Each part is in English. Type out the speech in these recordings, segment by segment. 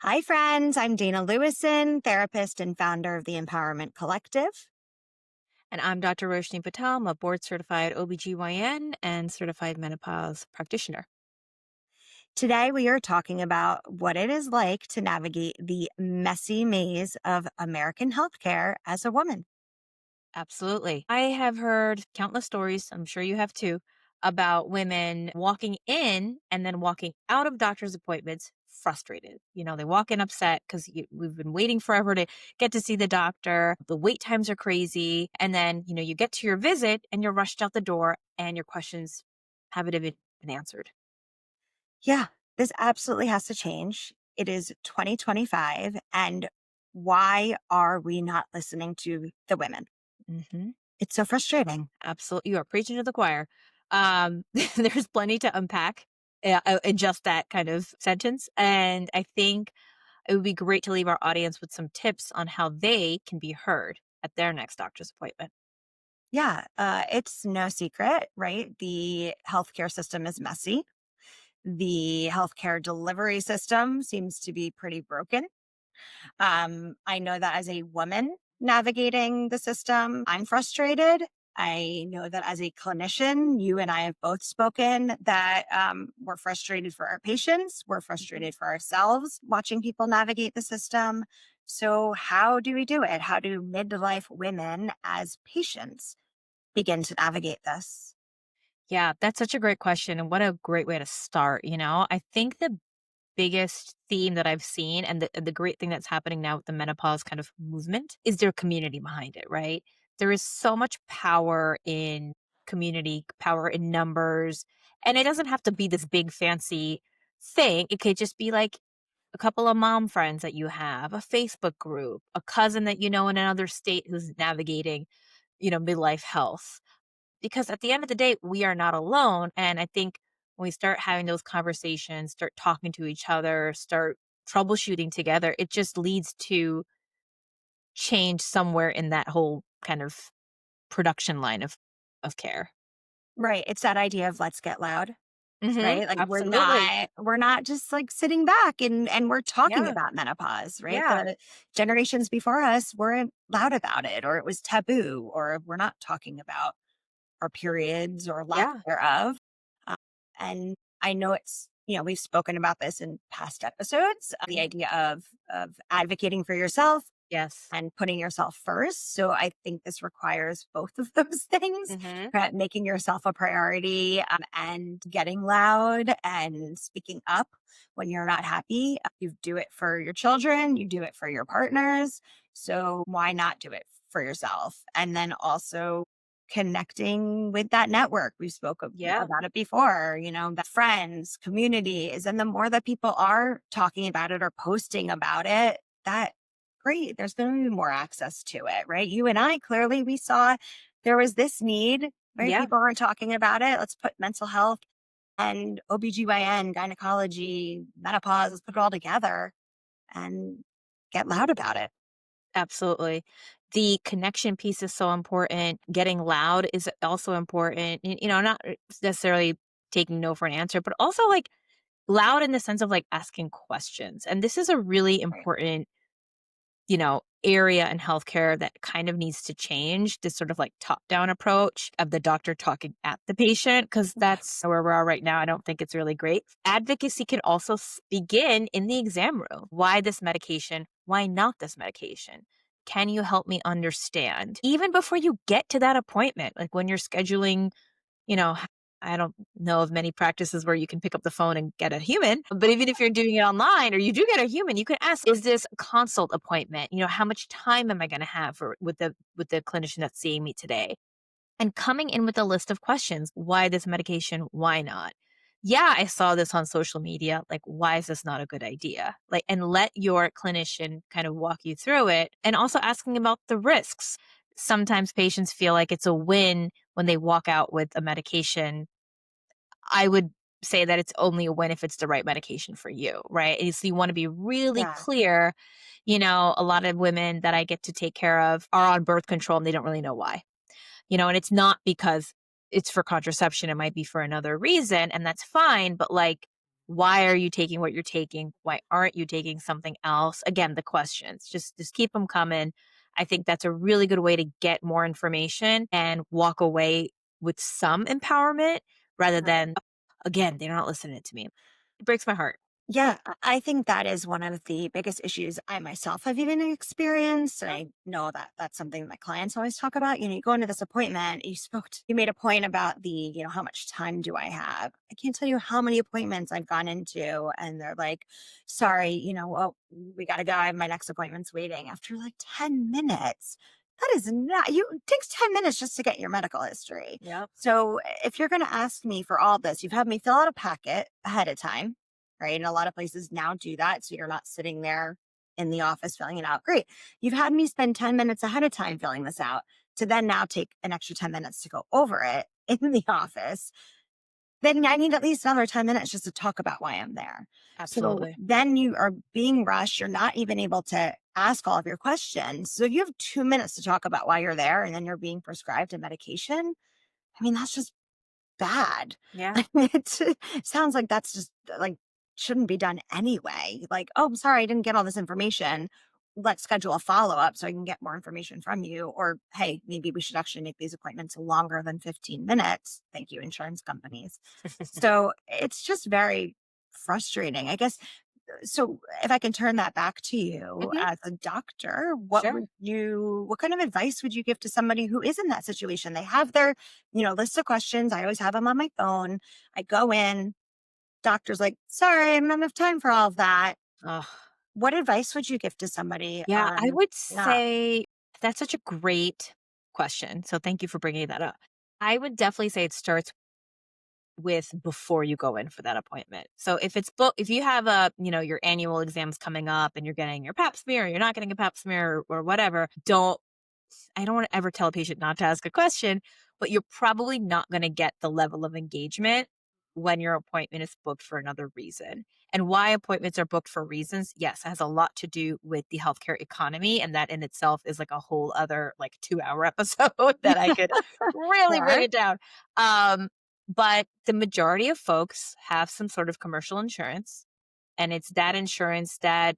Hi, friends. I'm Dana Lewison, therapist and founder of the Empowerment Collective. And I'm Dr. Roshni Patel. I'm a board certified OBGYN and certified menopause practitioner. Today, we are talking about what it is like to navigate the messy maze of American healthcare as a woman. Absolutely. I have heard countless stories, I'm sure you have too, about women walking in and then walking out of doctor's appointments frustrated. They walk in upset because we've been waiting forever to get to see the doctor. The wait times are crazy. And then, you get to your visit and you're rushed out the door and your questions haven't even been answered. Yeah, this absolutely has to change. It is 2025. And why are we not listening to the women? Hmm. It's so frustrating. Absolutely. You are preaching to the choir. There's plenty to unpack in just that kind of sentence. And I think it would be great to leave our audience with some tips on how they can be heard at their next doctor's appointment. Yeah, it's no secret, right? The healthcare system is messy. The healthcare delivery system seems to be pretty broken. I know that as a woman navigating the system, I'm frustrated. I know that as a clinician, you and I have both spoken that we're frustrated for our patients, we're Mhm. frustrated for ourselves watching people navigate the system. So, how do we do it? How do midlife women as patients begin to navigate this? Yeah, that's such a great question. And what a great way to start. I think the biggest theme that I've seen and the great thing that's happening now with the menopause kind of movement is their community behind it, right? There is so much power in community, power in numbers, and it doesn't have to be this big fancy thing. It could just be like a couple of mom friends that you have, a Facebook group, a cousin that you know in another state who's navigating, midlife health, because at the end of the day, we are not alone. And I think when we start having those conversations, start talking to each other, start troubleshooting together, it just leads to change somewhere in that whole kind of production line of care. Right. It's that idea of let's get loud. Mhm. Right? Like Absolutely. we're not just like sitting back and we're talking Yeah. about menopause, right? Yeah. The generations before us weren't loud about it or it was taboo or we're not talking about our periods or lack Yeah. thereof. Um, and I know we've spoken about this in past episodes, the Mhm. idea of advocating for yourself Yes. and putting yourself first. So I think this requires both of those things, Mhm. right? Making yourself a priority and getting loud and speaking up when you're not happy. You do it for your children, you do it for your partners. So why not do it for yourself? And then also connecting with that network. We spoke Yeah. about it before, the friends, communities. And the more that people are talking about it or posting about it, that great. There's going to be more access to it, right? You and I clearly we saw there was this need, right? Yeah. People weren't talking about it. Let's put mental health and OBGYN, gynecology, menopause, let's put it all together and get loud about it. Absolutely. The connection piece is so important. Getting loud is also important. Not necessarily taking no for an answer, but also like loud in the sense of like asking questions. And this is a really Right. important, area in healthcare that kind of needs to change, this sort of like top down approach of the doctor talking at the patient, because that's where we are right now. I don't think it's really great. Advocacy can also begin in the exam room. Why this medication? Why not this medication? Can you help me understand? Even before you get to that appointment, like when you're scheduling, you know, I don't know of many practices where you can pick up the phone and get a human, but even if you're doing it online or you do get a human, you can ask, is this a consult appointment? How much time am I going to have with the clinician that's seeing me today? And coming in with a list of questions. Why this medication? Why not? Yeah, I saw this on social media. Like, why is this not a good idea? Like, and let your clinician kind of walk you through it. And also asking about the risks. Sometimes patients feel like it's a win when they walk out with a medication. I would say that it's only a win if it's the right medication for you, right? And so you want to be really Yeah. clear. A lot of women that I get to take care of are on birth control and they don't really know why. And it's not because it's for contraception, it might be for another reason, and that's fine, but like Why are you taking what you're taking? Why aren't you taking something else? Again, the questions. Just keep them coming. I think that's a really good way to get more information and walk away with some empowerment rather Right. than, again, they're not listening to me. It breaks my heart. Yeah, I think that is one of the biggest issues I myself have even experienced. And Yeah. I know that that's something my clients always talk about. You go into this appointment, you made a point about how much time do I have? I can't tell you how many appointments I've gone into and they're like, sorry, well, we got to go. My next appointment's waiting after like 10 minutes. That is not, it takes 10 minutes just to get your medical history. Yep. So if you're going to ask me for all this, you've had me fill out a packet ahead of time, right? And a lot of places now do that. So you're not sitting there in the office filling it out. Great. You've had me spend 10 minutes ahead of time filling this out to then now take an extra 10 minutes to go over it in the office. Then I need at least another 10 minutes just to talk about why I'm there. So Absolutely. then you are being rushed. You're not even able to ask all of your questions. So if you have 2 minutes to talk about why you're there and then you're being prescribed a medication, I mean, that's just bad. Yeah. It sounds like that's just like shouldn't be done anyway. Like, oh, I'm sorry, I didn't get all this information. Let's schedule a follow up so I can get more information from you. Or, hey, maybe we should actually make these appointments longer than 15 minutes. Thank you, insurance companies. So it's just very frustrating, I guess. So if I can turn that back to you Mhm. as a doctor, Sure. what kind of advice would you give to somebody who is in that situation? They have their, list of questions. I always have them on my phone. I go in, doctor's like, sorry, I don't have enough time for all of that. Ugh. What advice would you give to somebody Yeah, I on, would yeah, say that's such a great question. So thank you for bringing that up. I would definitely say it starts with before you go in for that appointment. So if you have your annual exams coming up and you're getting your pap smear, or you're not getting a pap smear or whatever, I don't want to ever tell a patient not to ask a question, but you're probably not going to get the level of engagement when your appointment is booked for another reason. And why appointments are booked for reasons, yes, it has a lot to do with the healthcare economy. And that in itself is like a whole other like 2 hour episode that I could really break sure. it down. Um, but the majority of folks have some sort of commercial insurance. And it's that insurance that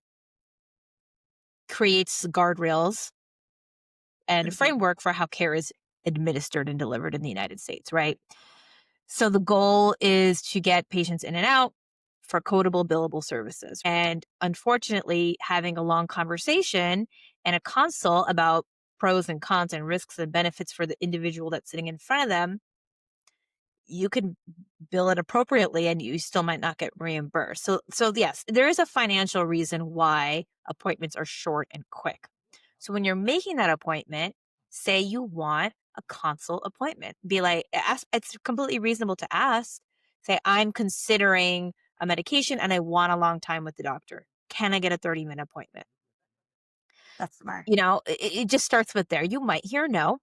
creates guardrails and a Mhm. framework for how care is administered and delivered in the United States, right? So the goal is to get patients in and out for codable, billable services. And unfortunately, having a long conversation and a consult about pros and cons and risks and benefits for the individual that's sitting in front of them, you can bill it appropriately and you still might not get reimbursed. So yes, there is a financial reason why appointments are short and quick. So when you're making that appointment, say you want a consult appointment. Be like, ask, it's completely reasonable to ask. Say, I'm considering a medication and I want a long time with the doctor. Can I get a 30-minute appointment? That's smart. It just starts with there. You might hear no,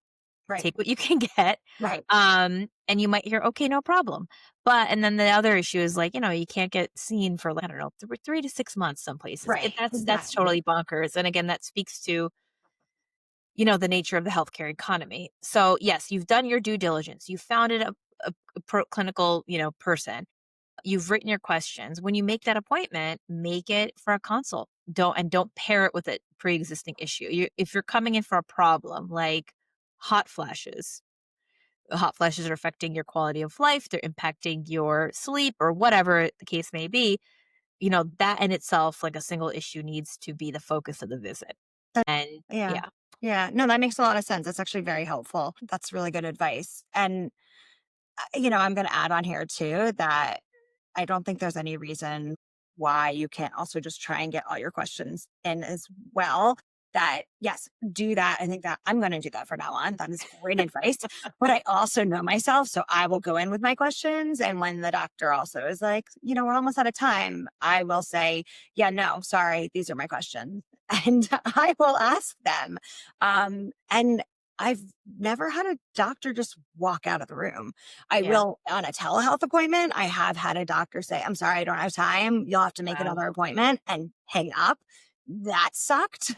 Right. take what you can get. Right. And you might hear, okay, no problem. And then the other issue is like, you can't get seen for, like, I don't know, 3 to 6 months some places. Right. That's Exactly. totally bonkers. And again, that speaks to, the nature of the healthcare economy. So yes, you've done your due diligence. You found it a clinical, person. You've written your questions. When you make that appointment, make it for a consult. Don't pair it with a pre-existing issue. If you're coming in for a problem like hot flashes, hot flashes are affecting your quality of life, they're impacting your sleep or whatever the case may be, that in itself, like a single issue, needs to be the focus of the visit. That, And yeah. yeah. Yeah. No, that makes a lot of sense. That's actually very helpful. That's really good advice. And I'm going to add on here too that I don't think there's any reason why you can't also just try and get all your questions in as well. That, yes, do that. I think that I'm going to do that from now on. That is great advice. But I also know myself. So I will go in with my questions. And when the doctor also is like, we're almost out of time, I will say, yeah, no, sorry, these are my questions. And I will ask them. And I've never had a doctor just walk out of the room. I Yeah. will on a telehealth appointment, I have had a doctor say, "I'm sorry, I don't have time. You'll have to make Wow. another appointment," and hang up. That sucked.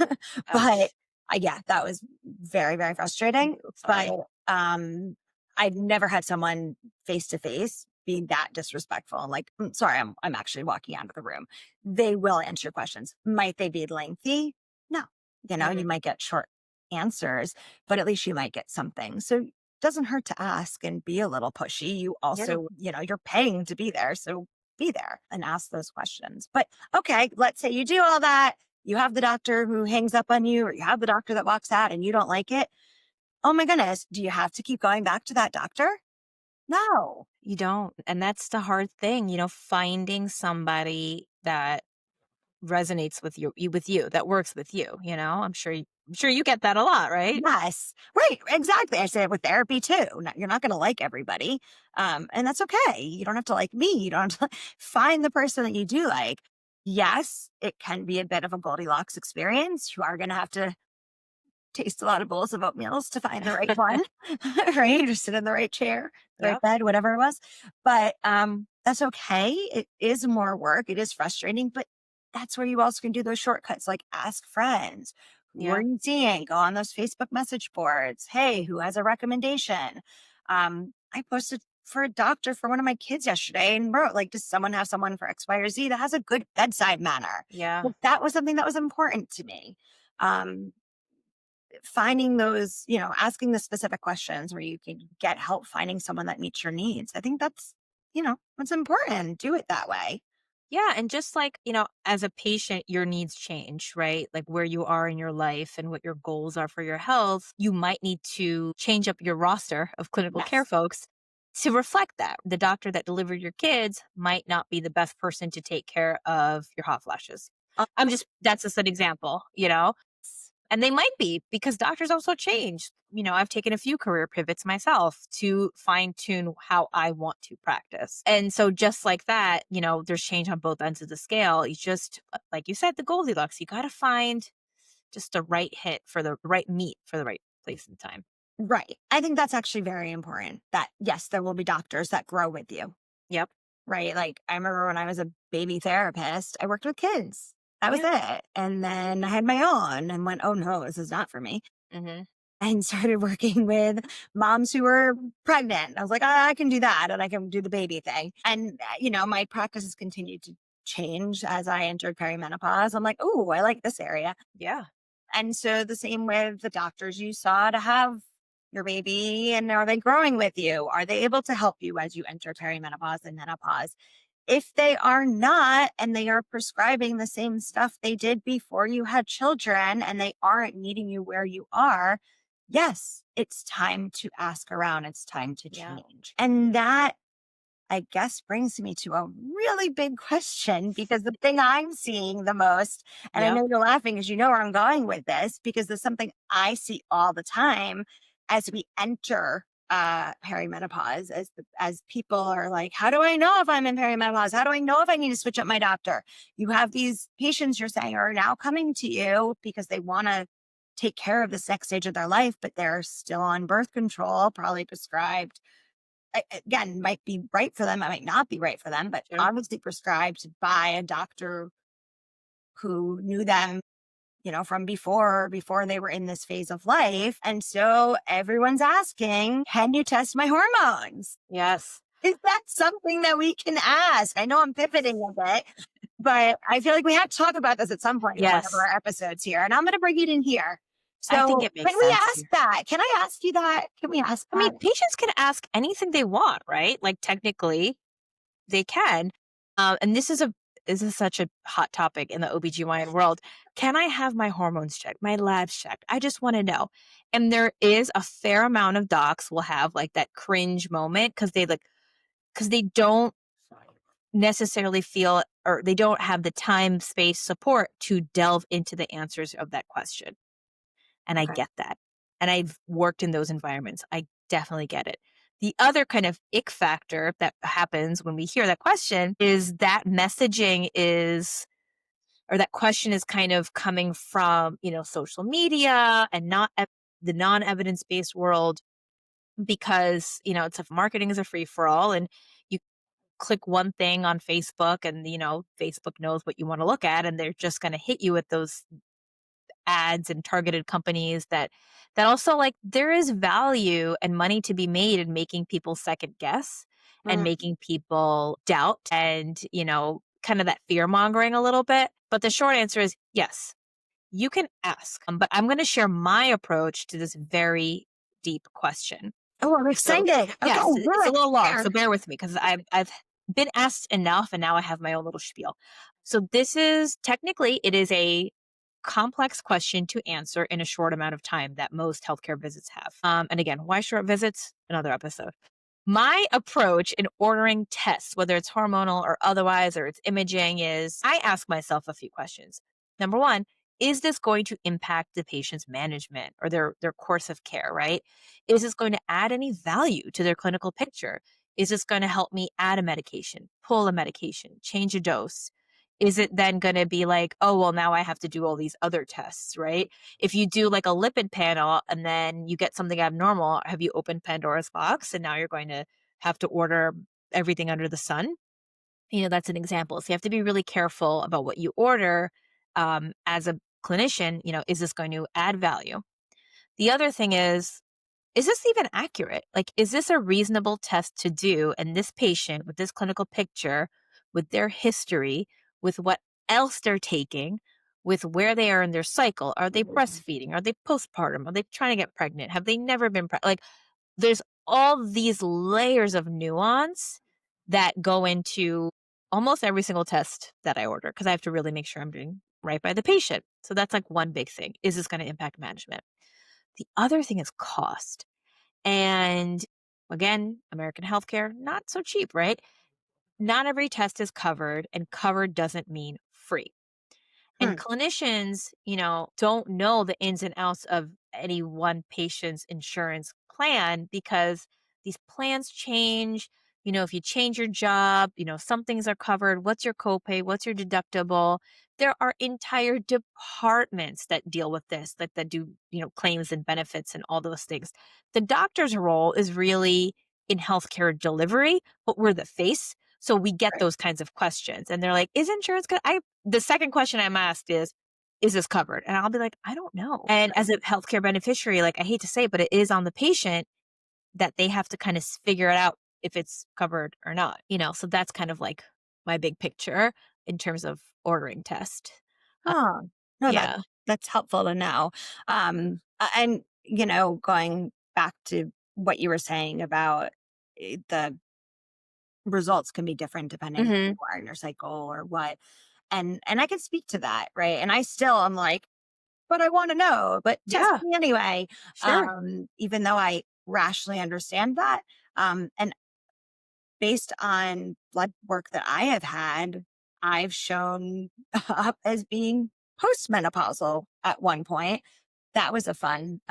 But, Ouch. yeah, that was very, very frustrating. But, Sorry. um, I've never had someone face to face be that disrespectful and like, sorry, I'm actually walking out of the room. They will answer your questions. Might they be lengthy? No. You Mhm. might get short answers, but at least you might get something. So it doesn't hurt to ask and be a little pushy. You Yeah. also, you're paying to be there. So be there and ask those questions. But okay, let's say you do all that. You have the doctor who hangs up on you, or you have the doctor that walks out and you don't like it. Oh my goodness. Do you have to keep going back to that doctor? No. You don't. And that's the hard thing, finding somebody that resonates with you, that works with you. I'm sure you get that a lot, right? Yes. Right. Exactly. I say it with therapy too. You're not going to like everybody. And that's okay. You don't have to like me. You don't have to find the person that you do like. Yes, it can be a bit of a Goldilocks experience. You are going to have to taste a lot of bowls of oatmeals to find the right one, right? Or sit in the right chair, the right Yep. bed, whatever it was. But that's okay. It is more work. It is frustrating, but that's where you also can do those shortcuts, like ask friends. Who are Yeah. you seeing? Go on those Facebook message boards. Hey, who has a recommendation? I posted for a doctor for one of my kids yesterday and wrote, like, does someone have someone for X, Y, or Z that has a good bedside manner? Yeah. Like, that was something that was important to me. Um, Finding those, asking the specific questions where you can get help finding someone that meets your needs. I think that's important. Do it that way. Yeah, and just like, as a patient, your needs change, right? Like where you are in your life and what your goals are for your health, you might need to change up your roster of clinical care Yes. folks to reflect that. The doctor that delivered your kids might not be the best person to take care of your hot flashes. Uh, That's just an example. And they might be because doctors also change. I've taken a few career pivots myself to fine tune how I want to practice. And so, just like that, there's change on both ends of the scale. You just, like you said, the Goldilocks, you got to find just the right hit for the right meat for the right place and time. right. I think that's actually very important that, yes, there will be doctors that grow with you, Yep. right? Like, I remember when I was a baby therapist, I worked with kids. That was Yeah. it. And then I had my own and went, oh no, this is not for me. Hmm. And started working with moms who were pregnant. I was like, I can do that and I can do the baby thing. And, my practice has continued to change as I entered perimenopause. I'm like, oh, I like this area. Yeah. And so the same with the doctors you saw to have your baby. And are they growing with you? Are they able to help you as you enter perimenopause and menopause? If they are not, and they are prescribing the same stuff they did before you had children, and they aren't meeting you where you are, yes, it's time to ask around. It's time to Yeah. change. And that, I guess, brings me to a really big question because the thing I'm seeing the most, and I Yep. know you're laughing because you know where I'm going with this, because there's something I see all the time as we enter perimenopause, as people are like, how do I know if I'm in perimenopause? How do I know if I need to switch up my doctor? You have these patients you're saying are now coming to you because they want to take care of this next stage of their life, but they're still on birth control, probably prescribed again, might be right for them, it might not be right for them, but Sure. obviously prescribed by a doctor who knew them, from before they were in this phase of life. And so everyone's asking, can you test my hormones? Yes. Is that something that we can ask? I know I'm pivoting a bit, but I feel like we have to talk about this at some point in one of Yes. our episodes here. And I'm going to bring it in here. I think So it can makes we sense ask here. that? Can I ask you that? Can we ask I mean, that? patients can ask anything they want, right? Like technically, they can. And this is such a hot topic in the OBGYN world. Can I have my hormones checked, my labs checked? I just want to know. And there is a fair amount of docs will have like that cringe moment because they don't necessarily feel or they don't have the time, space, support to delve into the answers of that question. And I Okay. get that. And I've worked in those environments. I definitely get it. The other kind of ick factor that happens when we hear that question is that messaging is, or that question is kind of coming from, social media and not the non evidence based world because, it's a marketing is a free for all and you click one thing on Facebook and, Facebook knows what you want to look at and they're just going to hit you with those ads and targeted companies that also like there is value and money to be made in making people second guess and Mm. making people doubt and, kind of that fear mongering a little bit. But the short answer is yes, you can ask. But I'm going to share my approach to this very deep question. Oh, I'm So, excited. Okay, yes, do it's a it. little long, so Share. bear with me because I've been asked enough, and now I have my own little spiel. So this is technically it is a complex question to answer in a short amount of time that most healthcare visits have. And again, why short visits? Another episode. My approach in ordering tests, whether it's hormonal or otherwise, or it's imaging, is I ask myself a few questions. Number one, is this going to impact the patient's management or their course of care, right? Is this going to add any value to their clinical picture? Is this going to help me add a medication, pull a medication, change a dose? Is it then going to be like, oh, well, now I have to do all these other tests, right? If you do like a lipid panel and then you get something abnormal, have you opened Pandora's box and now you're going to have to order everything under the sun? That's an example. So you have to be really careful about what you order as a clinician. Is this going to add value? The other thing is this even accurate? Like, is this a reasonable test to do? And this patient with this clinical picture, with their history, with what else they're taking, with where they are in their cycle, are they breastfeeding? Are they postpartum? Are they trying to get pregnant? Have they never been pregnant? Like, there's all these layers of nuance that go into almost every single test that I order because I have to really make sure I'm doing right by the patient. So that's like one big thing. Is this going to impact management? The other thing is cost. And again, American healthcare, not so cheap, right? Not every test is covered, and covered doesn't mean free. And Hmm. clinicians, don't know the ins and outs of any one patient's insurance plan because these plans change. If you change your job, some things are covered. What's your copay? What's your deductible? There are entire departments that deal with this, that do, claims and benefits and all those things. The doctor's role is really in healthcare delivery, but we're the face. So we get Right. those kinds of questions. And they're like, is insurance good? The second question I'm asked is this covered? And I'll be like, I don't know. And as a healthcare beneficiary, like I hate to say it, but it is on the patient that they have to kind of figure it out if it's covered or not, so that's kind of like my big picture in terms of ordering test. Uh, Oh, no, yeah. that's helpful to know. And going back to what you were saying about the results can be different depending on where Hmm. you are in your cycle or what. And I can speak to that, right? And I still am like, but I want to know, but test Yeah. me anyway. Sure. Even though I rationally understand that. And based on blood work that I have had, I've shown up as being postmenopausal at one point. That was a fun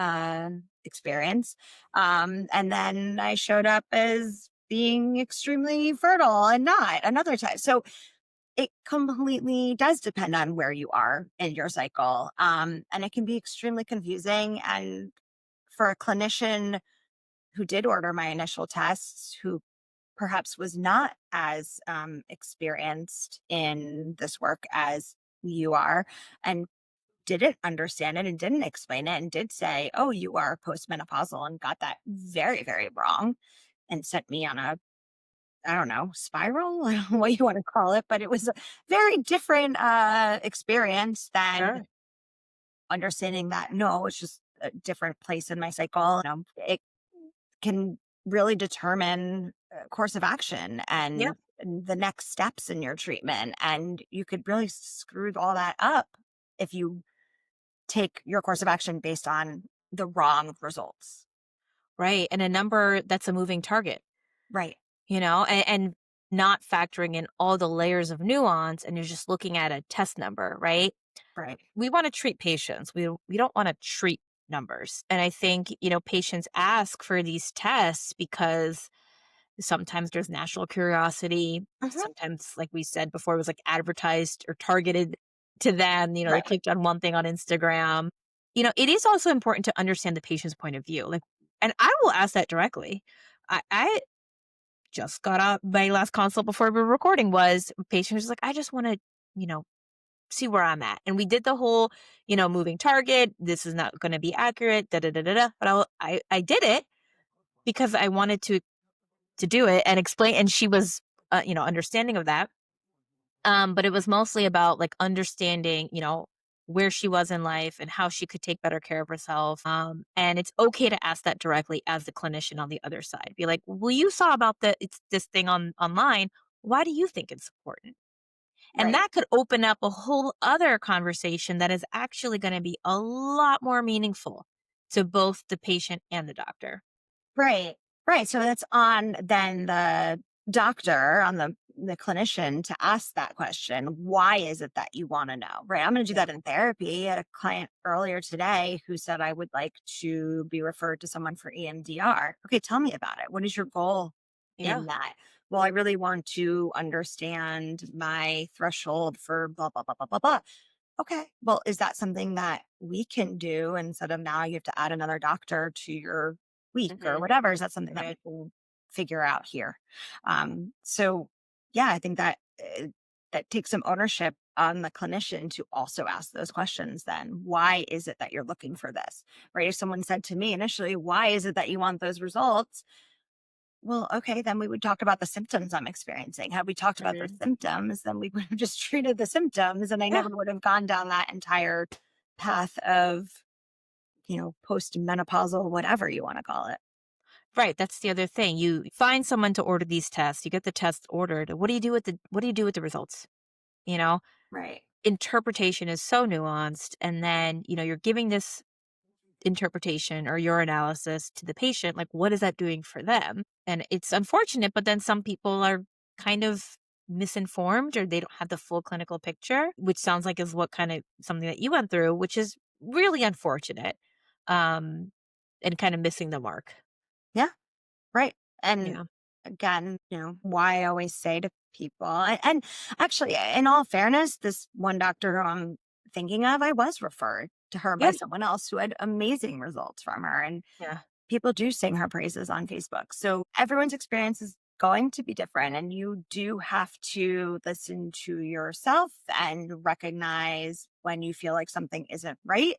experience. And then I showed up as being extremely fertile and not another time. So it completely does depend on where you are in your cycle. And it can be extremely confusing. And for a clinician who did order my initial tests, who perhaps was not as experienced in this work as you are, and didn't understand it and didn't explain it and did say, oh, you are postmenopausal, and got that very, very wrong and sent me on a, I don't know, spiral, I don't know what you want to call it, but it was a very different experience than Sure. understanding that no, it's just a different place in my cycle. It can really determine course of action Yeah. and the next steps in your treatment. And you could really screw all that up if you take your course of action based on the wrong results. Right. And a number that's a moving target, Right. and not factoring in all the layers of nuance and you're just looking at a test number, right? Right. We want to treat patients. We don't want to treat numbers. And I think, patients ask for these tests because sometimes there's national curiosity. Mhm. Sometimes, like we said before, it was like advertised or targeted to them. They Right. clicked on one thing on Instagram. It is also important to understand the patient's point of view. Like, and I will ask that directly. I just got out my last consult before we were recording was patient was like, I just want to, you know, see where I'm at. And we did the whole, moving target. This is not going to be accurate. Da da da da da. But I did it because I wanted to to do it and explain, and she was, understanding of that. But it was mostly about like understanding, where she was in life and how she could take better care of herself. And it's okay to ask that directly as the clinician on the other side. Be like, well, you saw about it's this thing online. Why do you think it's important? And Right. that could open up a whole other conversation that is actually going to be a lot more meaningful to both the patient and the doctor. Right. Right. So that's on then the doctor, on the clinician to ask that question. Why is it that you want to know? Right. I'm going to do Yeah. that in therapy. I had a client earlier today who said, I would like to be referred to someone for EMDR. Okay. Tell me about it. What is your goal Yeah. in that? Well, I really want to understand my threshold for blah, blah, blah, blah, blah, blah. Okay. Well, is that something that we can do instead of now you have to add another doctor to your week or Hmm. whatever? Is that something that we Right. can figure out here? So, yeah, I think that that takes some ownership on the clinician to also ask those questions. Then, why is it that you're looking for this? Right? If someone said to me initially, "Why is it that you want those results?" Well, okay, then we would talk about the symptoms I'm experiencing. Had we talked about those Hmm. symptoms, then we would have just treated the symptoms and I Yeah. never would have gone down that entire path of, post-menopausal, whatever you want to call it. Right, that's the other thing. You find someone to order these tests, you get the tests ordered. What do you do with the results? You know, Right. interpretation is so nuanced, and then, you're giving this interpretation or your analysis to the patient, like what is that doing for them? And it's unfortunate, but then some people are kind of misinformed or they don't have the full clinical picture, which sounds like is what kind of something that you went through, which is really unfortunate. Um and kind of missing the mark. Yeah. Right. And Yeah. again, why I always say to people, and actually, in all fairness, this one doctor who I'm thinking of, I was referred to her by Yeah. someone else who had amazing results from her. And Yeah. people do sing her praises on Facebook. So everyone's experience is going to be different. And you do have to listen to yourself and recognize when you feel like something isn't right.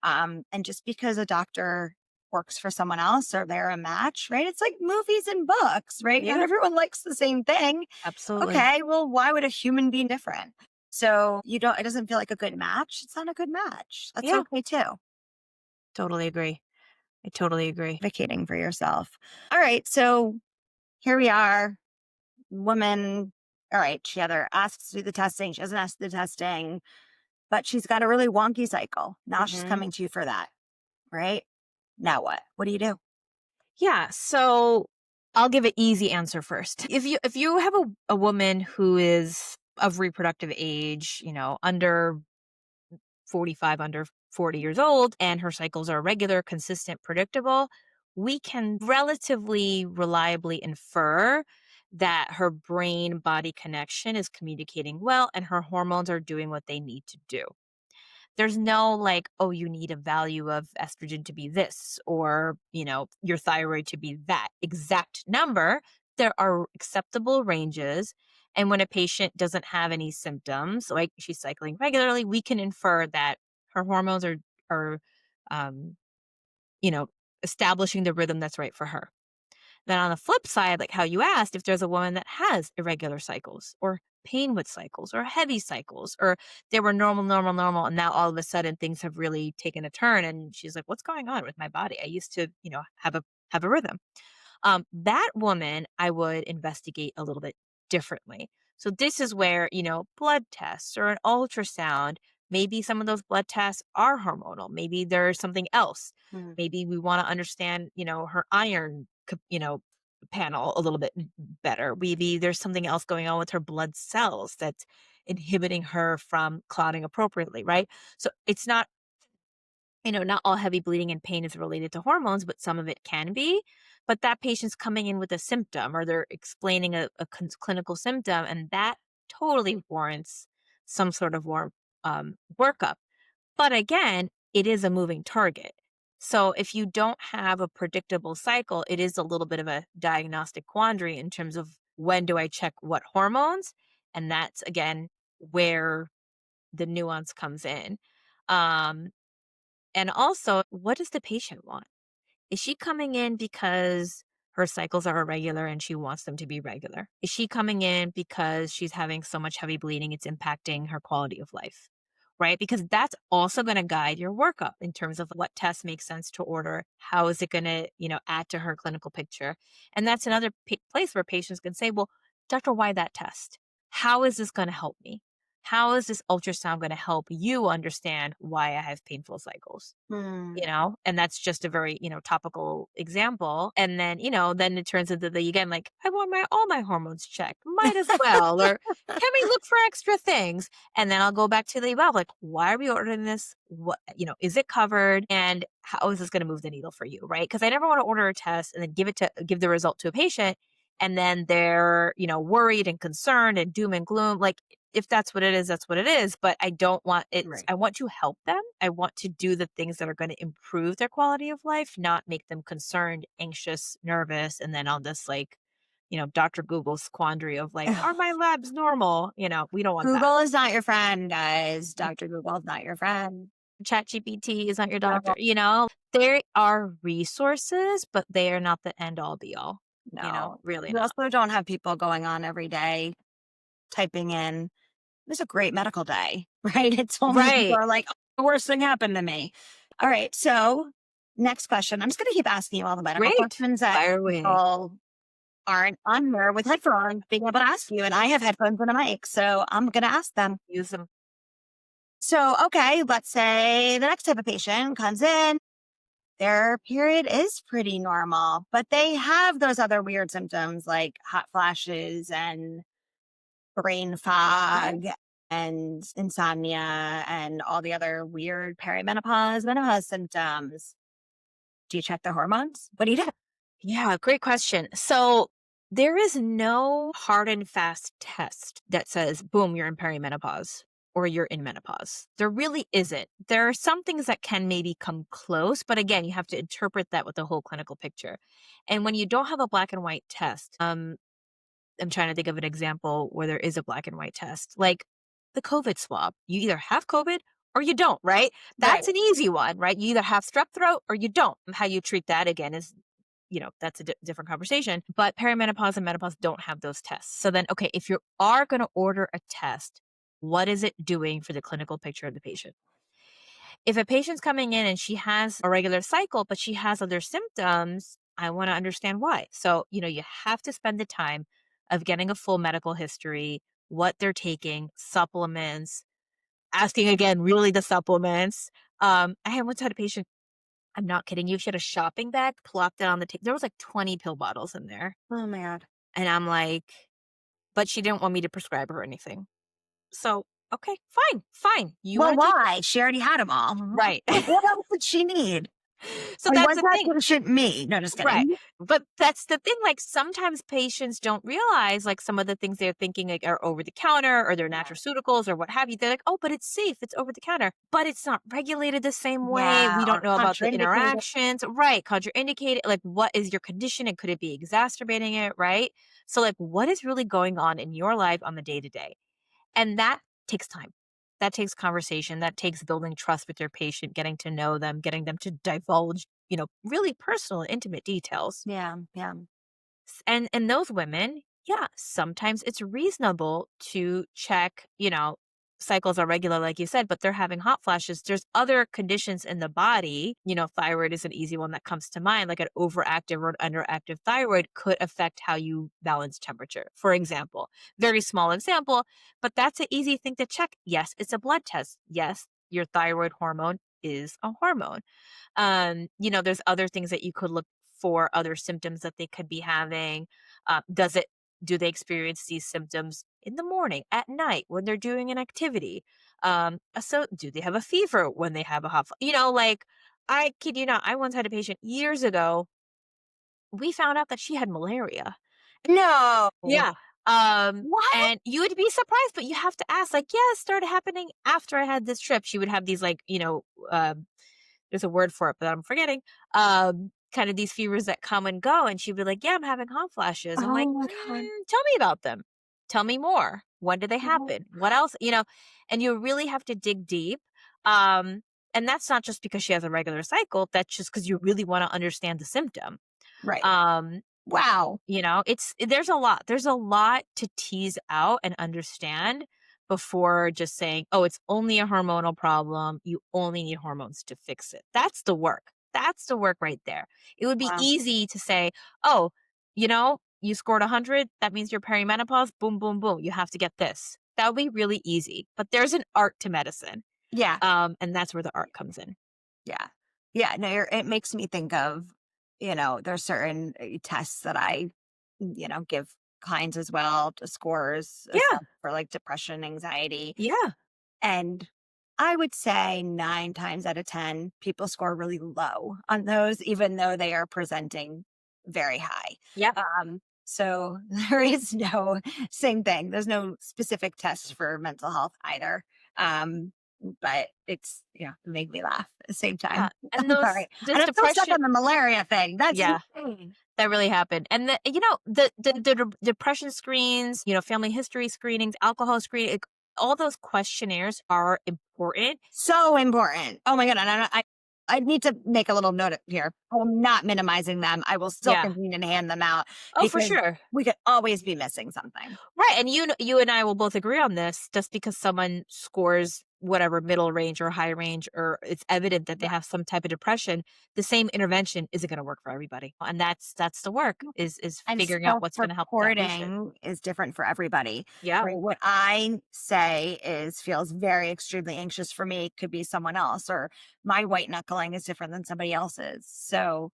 And just because a doctor works for someone else or they're a match, right? It's like movies and books, right? Not Yeah. everyone likes the same thing. Absolutely. Okay, well, why would a human be different? So it doesn't feel like a good match. It's not a good match. That's Yeah. okay too. Totally agree. I totally agree. Advocating for yourself. All right. So here we are, woman. All right. She either asks to do the testing, she doesn't ask the testing, but she's got a really wonky cycle. Now she's Mhm. coming to you for that. Right. Now what? What do you do? Yeah, so I'll give an easy answer first. If you have a woman who is of reproductive age, under 45, under 40 years old, and her cycles are regular, consistent, predictable, we can relatively reliably infer that her brain body connection is communicating well and her hormones are doing what they need to do. There's no like, oh, you need a value of estrogen to be this or, your thyroid to be that exact number. There are acceptable ranges. And when a patient doesn't have any symptoms, like she's cycling regularly, we can infer that her hormones are um, you know, establishing the rhythm that's right for her. Then on the flip side, like how you asked, if there's a woman that has irregular cycles or pain with cycles or heavy cycles, or they were normal, normal, normal, and now all of a sudden things have really taken a turn and she's like, what's going on with my body? I used to, have a rhythm. That woman I would investigate a little bit differently. So this is where, blood tests or an ultrasound, maybe some of those blood tests are hormonal. Maybe there's something else. Mhm. Maybe we want to understand, her iron, panel a little bit better. Maybe there's something else going on with her blood cells that's inhibiting her from clotting appropriately, right? So it's not, not all heavy bleeding and pain is related to hormones, but some of it can be. But that patient's coming in with a symptom or they're explaining a clinical symptom, and that totally warrants some sort of workup. But again, it is a moving target. So if you don't have a predictable cycle, it is a little bit of a diagnostic quandary in terms of when do I check what hormones? And that's again where the nuance comes in. Um, and also, what does the patient want? Is she coming in because her cycles are irregular and she wants them to be regular? Is she coming in because she's having so much heavy bleeding, it's impacting her quality of life? Right? Because that's also going to guide your workup in terms of what tests make sense to order. How is it going to, add to her clinical picture? And that's another place where patients can say, well, doctor, why that test? How is this going to help me? How is this ultrasound going to help you understand why I have painful cycles? Hmm. And that's just a very, topical example. And then, then it turns into again, like, I want all my hormones checked, might as well, or can we look for extra things? And then I'll go back to the above, like, why are we ordering this? What, is it covered? And how is this going to move the needle for you? Right. Cause I never want to order a test and then give the result to a patient. And then they're, worried and concerned and doom and gloom. Like, if that's what it is, that's what it is. But I don't want it. Right. I want to help them. I want to do the things that are going to improve their quality of life, not make them concerned, anxious, nervous. And then I'll just Dr. Google's quandary of like, are my labs normal? We don't want that. Google is not your friend, guys. Dr. Google is not your friend. ChatGPT is not your doctor. No, There are resources, but they are not the end all be all. no. Really We not. also don't have people going on every day typing in, "It was a great medical day," right? It's only people Right. are like, "Oh, the worst thing happened to me." All right. So, next question. I'm just going to keep asking you all the medical Great. questions that Fire away. people aren't on there with headphones being able to ask you. And I have headphones and a mic. So, I'm going to ask them. Use them. So, okay, let's say the next type of patient comes in. Their period is pretty normal, but they have those other weird symptoms like hot flashes and brain fog and insomnia and all the other weird perimenopause, menopause symptoms. Do you check the hormones? What do you do? Yeah, great question. So there is no hard and fast test that says, boom, you're in perimenopause or you're in menopause. There really isn't. There are some things that can maybe come close, but again, you have to interpret that with the whole clinical picture. And when you don't have a black and white test, I'm trying to think of an example where there is a black and white test, like the COVID swab. You either have COVID or you don't, right? Right. That's an easy one, right? You either have strep throat or you don't. How you treat that again is that's a different conversation. But perimenopause and menopause don't have those tests. So then, okay, if you are going to order a test, what is it doing for the clinical picture of the patient? If a patient's coming in and she has a regular cycle, but she has other symptoms, I want to understand why. So, you have to spend the time of getting a full medical history, what they're taking, supplements, asking again, really the supplements. I once had a patient, I'm not kidding you. She had a shopping bag, plopped it on the table. There was like 20 pill bottles in there. Oh my God. And I'm like, but she didn't want me to prescribe her anything. So, okay, fine, fine. You Well, want to take this? why? She already had them all. Right. What else did she need? So Like, that's was the that thing. patient me? No, just Right. kidding. But that's the thing. Like sometimes patients don't realize like some of the things they're thinking like are over the counter or they're Yeah. nutraceuticals or what have you. They're like, oh, but it's safe. It's over the counter. But it's not regulated the same way. Yeah. We don't Or know about the contraindicated. interactions. Right. Contraindicated. Like what is your condition and could it be exacerbating it? Right. So like what is really going on in your life on the day to day? And that takes time. That takes conversation. That takes building trust with your patient, getting to know them, getting them to divulge, really personal and intimate details. Yeah. Yeah. And those women, yeah, sometimes it's reasonable to check, cycles are regular, like you said, but they're having hot flashes. There's other conditions in the body. Thyroid is an easy one that comes to mind, like an overactive or an underactive thyroid could affect how you balance temperature, for example. Very small example, but that's an easy thing to check. Yes, it's a blood test. Yes, your thyroid hormone is a hormone. There's other things that you could look for, other symptoms that they could be having. Do they experience these symptoms in the morning, at night, when they're doing an activity? So do they have a fever when they have a like I kid you not, I once had a patient years ago. We found out that she had malaria. No. Yeah. What? And you would be surprised, but you have to ask, like, yeah, it started happening after I had this trip. She would have these like, there's a word for it, but I'm forgetting. Kind of these fevers that come and go. And she'd be like, yeah, I'm having hot flashes. I'm like, Oh my God. tell me about them. Tell me more. When did they Oh, happen? What else? And you really have to dig deep. Um, and that's not just because she has a regular cycle. That's just because you really want to understand the symptom. right. Um, Wow. There's a lot to tease out and understand before just saying, "Oh, it's only a hormonal problem. You only need hormones to fix it." That's the work. That's the work right there. It would be Wow. easy to say, "Oh, you scored 100, that means you're perimenopause. Boom, boom, boom. You have to get this." That would be really easy. But there's an art to medicine. Yeah. And that's where the art comes in. Yeah. Yeah, no, it makes me think of, there's certain tests that I, give clients as well, to scores Yeah. for like depression, anxiety. Yeah. And I would say 9 times out of 10, people score really low on those, even though they are presenting very high. Yeah. So there is no same thing. There's no specific test for mental health either. Um, but it's, it made me laugh at the same Yeah. time. And I'm those sorry. this And I'm still stuck depression on the malaria thing. That's yeah. insane. That really happened. And the depression screens, family history screenings, alcohol screening, all those questionnaires are important. So important. Oh my god, and I need to make a little note here. I'm not minimizing them. I will still Yeah. continue to hand them out Oh, for because sure. we could always be missing something. Right. And you and I will both agree on this. Just because someone scores whatever middle range or high range, or it's evident that they Yeah. have some type of depression, the same intervention isn't going to work for everybody. And that's the work, is And figuring out what's going to help that patient. self-reporting is different for everybody, Yeah. right? What I say is feels very extremely anxious for me could be someone else, or my white knuckling is different than somebody else's. So,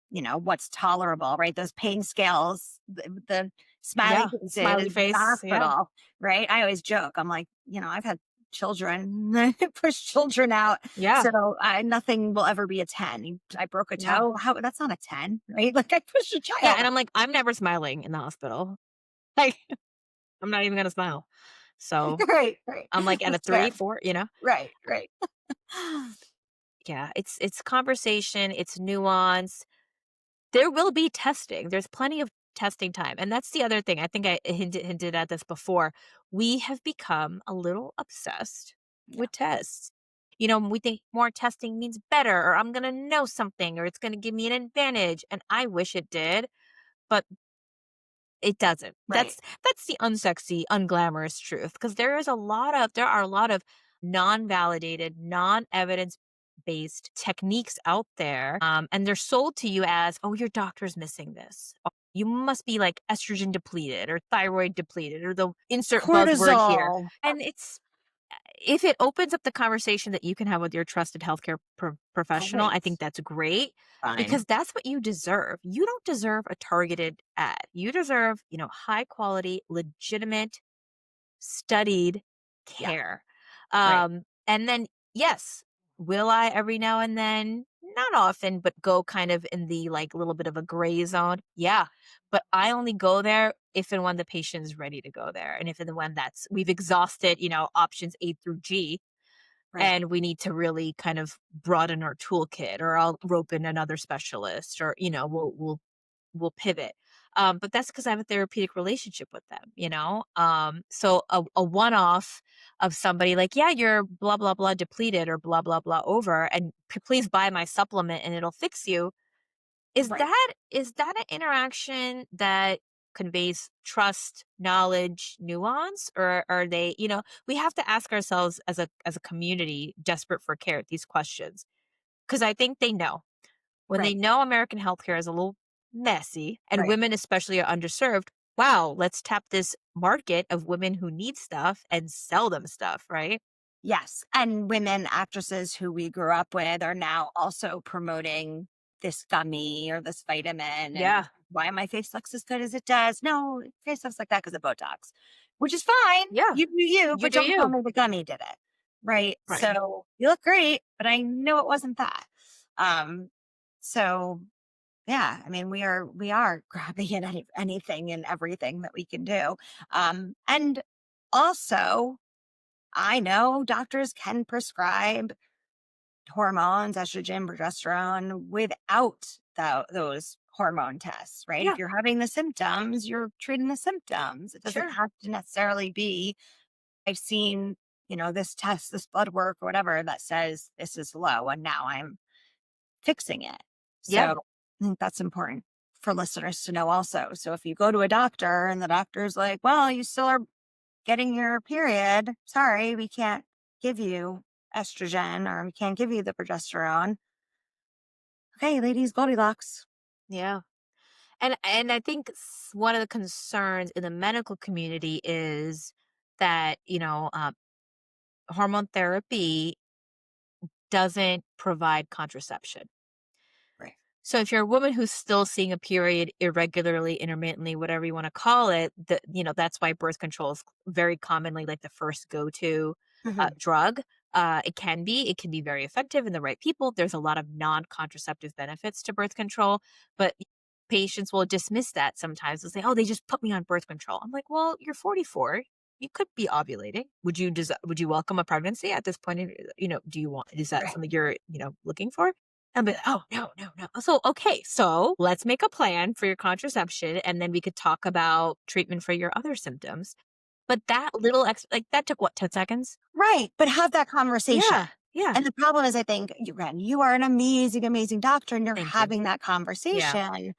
what's tolerable, right? Those pain scales, the smiley Yeah. faces Smiley in the face. Yeah. hospital, right? I always joke. I'm like, I've had children, push children out. Yeah. So nothing will ever be a 10. I broke a Yeah. toe. How that's not a 10, right? Like I pushed a Yeah. child. And I'm like, I'm never smiling in the hospital. Like, I'm not even gonna smile. So, Right, right. I'm like at a That's fair. 3, 4. Right, right. Yeah, it's conversation, it's nuance. There will be testing. There's plenty of testing time, and that's the other thing. I think I hinted at this before. We have become a little obsessed Yeah, with tests. We think more testing means better, or I'm gonna know something, or it's gonna give me an advantage, and I wish it did, but it doesn't. right. That's the unsexy, unglamorous truth, because there are a lot of non-validated, non-evidence-based techniques out there, and they're sold to you as, "Oh, your doctor's missing this. Oh, you must be, like, estrogen depleted or thyroid depleted," or the insert buzzword here, Cortisol. and if it opens up the conversation that you can have with your trusted healthcare professional, I Great. think that's great, Fine. because that's what you deserve. You don't deserve a targeted ad. You deserve, high quality, legitimate, studied Yeah, care. right. And then, yes, will I every now and then? Not often, but go kind of in the like little bit of a gray zone. Yeah. But I only go there if and when the patient is ready to go there. And if and when we've exhausted, options A through G, Right. and we need to really kind of broaden our toolkit, or I'll rope in another specialist, or we'll pivot. But that's because I have a therapeutic relationship with them. So a one-off of somebody like, yeah, you're blah blah blah depleted, or blah blah blah over, and please buy my supplement and it'll fix you. Right. Is that an interaction that conveys trust, knowledge, nuance, or are they, we have to ask ourselves as a community desperate for care these questions, because I think they know. When they Right. know American healthcare is a little messy and Right. women especially are underserved, wow, let's tap this market of women who need stuff and sell them stuff, right? Yes, and women actresses who we grew up with are now also promoting this gummy or this vitamin, and Yeah. why my face looks as good as it does. No, face looks like that because of Botox, which is fine. Yeah. You do you, You but do don't tell you. me the gummy did it. Right. Right. So you look great, but I know it wasn't that. Um, so yeah, I mean, we are grabbing at anything and everything that we can do. And also I know doctors can prescribe hormones, estrogen, progesterone without those hormone tests, right? Yeah. If you're having the symptoms, you're treating the symptoms. It doesn't Sure. have to necessarily be, I've seen, this test, this blood work or whatever that says this is low and now I'm fixing it. Yeah. So I think that's important. for listeners to know also. So if you go to a doctor and the doctor's like, well, you still are getting your period, sorry, we can't give you estrogen or we can't give you the progesterone. Okay, ladies, Goldilocks. Yeah. And I think one of the concerns in the medical community is that, hormone therapy doesn't provide contraception. Right. So if you're a woman who's still seeing a period irregularly, intermittently, whatever you want to call it, that's why birth control is very commonly like the first go-to Hmm. drug. It can be very effective in the right people. There's a lot of non-contraceptive benefits to birth control, but patients will dismiss that sometimes. They'll say, "Oh, they just put me on birth control." I'm like, "Well, you're 44. You could be ovulating. Would you welcome a pregnancy at this point? Do you want? Is that Right. something you're looking for?" I'll be like, "Oh, no, no, no." So, okay, so let's make a plan for your contraception, and then we could talk about treatment for your other symptoms. But that little that took what, 10 seconds? Right. But have that conversation. Yeah, yeah. And the problem is, I think, again, you are an amazing, amazing doctor and you're Thank you. having that Yeah, conversation.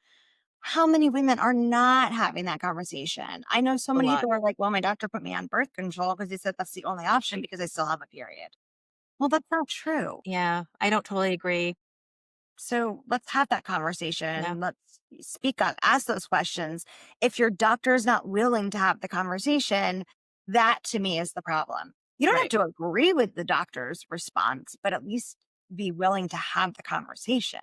How many women are not having that conversation? I know so a many lot. people are like, well, my doctor put me on birth control because he said that's the only option because I still have a period. Well, that's not true. Yeah, I don't totally agree. So let's have that Yeah, conversation. Let's speak up, ask those questions. If your doctor is not willing to have the conversation, that to me is the problem. You don't have right. to agree with the doctor's response, but at least be willing to have the conversation.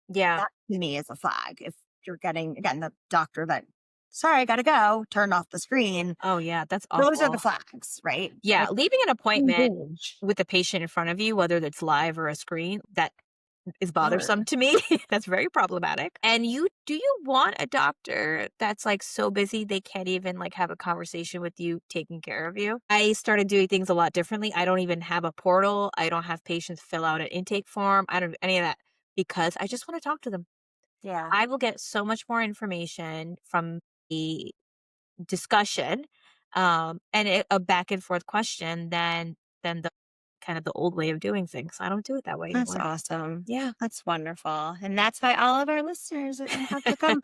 Yeah. That to me is a flag. If you're getting, again, the doctor that, sorry, I got to go, turn off the screen. Oh, yeah, that's Those are the awful. flags, right? Yeah, Like, leaving an appointment engage. with a patient in front of you, whether that's live or a screen, that is bothersome Hard. to me. That's very problematic. And do you want a doctor that's like so busy they can't even like have a conversation with you taking care of you? I started doing things a lot differently. I don't even have a portal. I don't have patients fill out an intake form. I don't do any of that because I just want to talk to them. Yeah. I will get so much more information from the discussion and a back and forth question than the kind of the old way of doing things. I don't do it that way That's anymore. awesome. Yeah. That's wonderful. And that's why all of our listeners have to come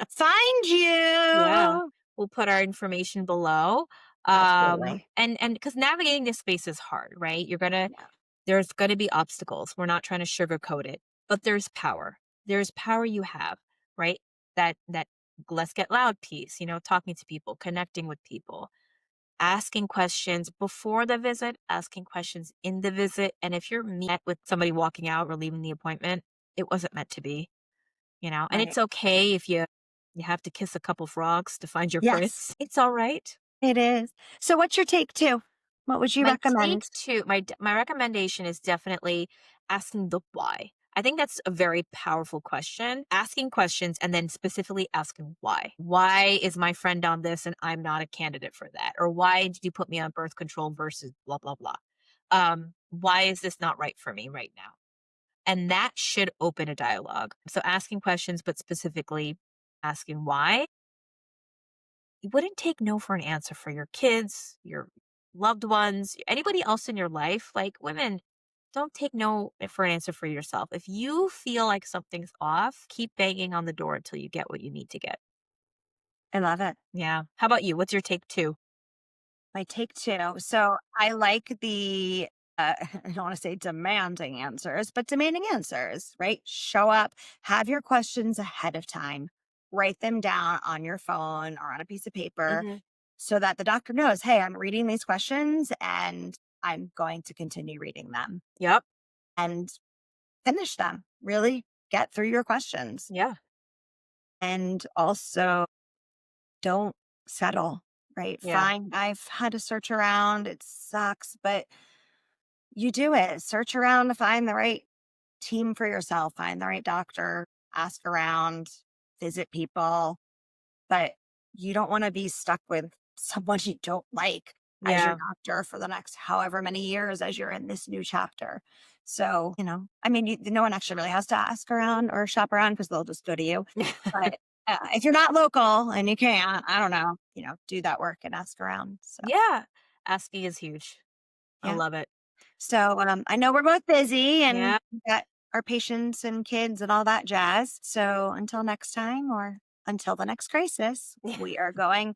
find Yeah. you. We'll put our information below. Absolutely. And because navigating this space is hard, right? Yeah. There's gonna be obstacles. We're not trying to sugarcoat it, but there's power. There's power you have, right? That let's get loud piece, talking to people, connecting with people, asking questions before the visit, asking questions in the visit. And if you're met with somebody walking out or leaving the appointment, it wasn't meant to be. And Right. it's okay if you have to kiss a couple frogs to find your Yes, prince. It's all right. it is. So what's your take two? What would you My take recommend? to my recommendation is definitely asking the why. I think that's a very powerful question. Asking questions and then specifically asking why. Why is my friend on this and I'm not a candidate for that? Or why did you put me on birth control versus blah blah blah? Why is this not right for me right now? And that should open a dialogue. So asking questions, but specifically asking why. You wouldn't take no for an answer for your kids, your loved ones, anybody else in your life. Like women, don't take no for an answer for yourself. If you feel like something's off, keep banging on the door until you get what you need to get. I love it. Yeah. How about you? What's your take two? My take two. So I like the, I don't want to say demanding answers, but demanding answers, right? Show up, have your questions ahead of time, write them down on your phone or on a piece of paper Hmm. so that the doctor knows, hey, I'm reading these questions and I'm going to continue reading them Yep. and finish them. Really get through your questions. Yeah. And also don't settle, right? Yeah. Fine. I've had to search around. It sucks, but you do it. Search around to find the right team for yourself, find the right doctor, ask around, visit people. But you don't want to be stuck with someone you don't like as your Yeah. doctor for the next however many years as you're in this new chapter. So, I mean, no one actually really has to ask around or shop around because they'll just go to you. But if you're not local and you can't, I don't know, do that work and ask around. So, Yeah. Asking is huge. I yeah. love it. So I know we're both busy and Yeah. we've got our patients and kids and all that jazz. So until next time or until the next crisis, Yeah. we are going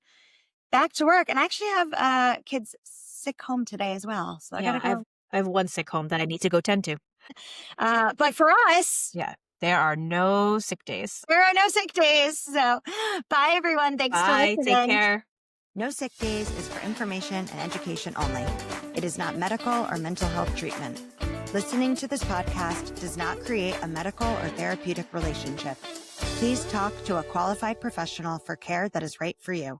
back to work. And I actually have kids sick home today as well. So I got to Yeah, go. I have one sick home that I need to go tend to. But for us, Yeah, there are no sick days. there are no sick days. So bye, everyone. Thanks for Bye, take listening. care. No Sick Days is for information and education only. It is not medical or mental health treatment. Listening to this podcast does not create a medical or therapeutic relationship. Please talk to a qualified professional for care that is right for you.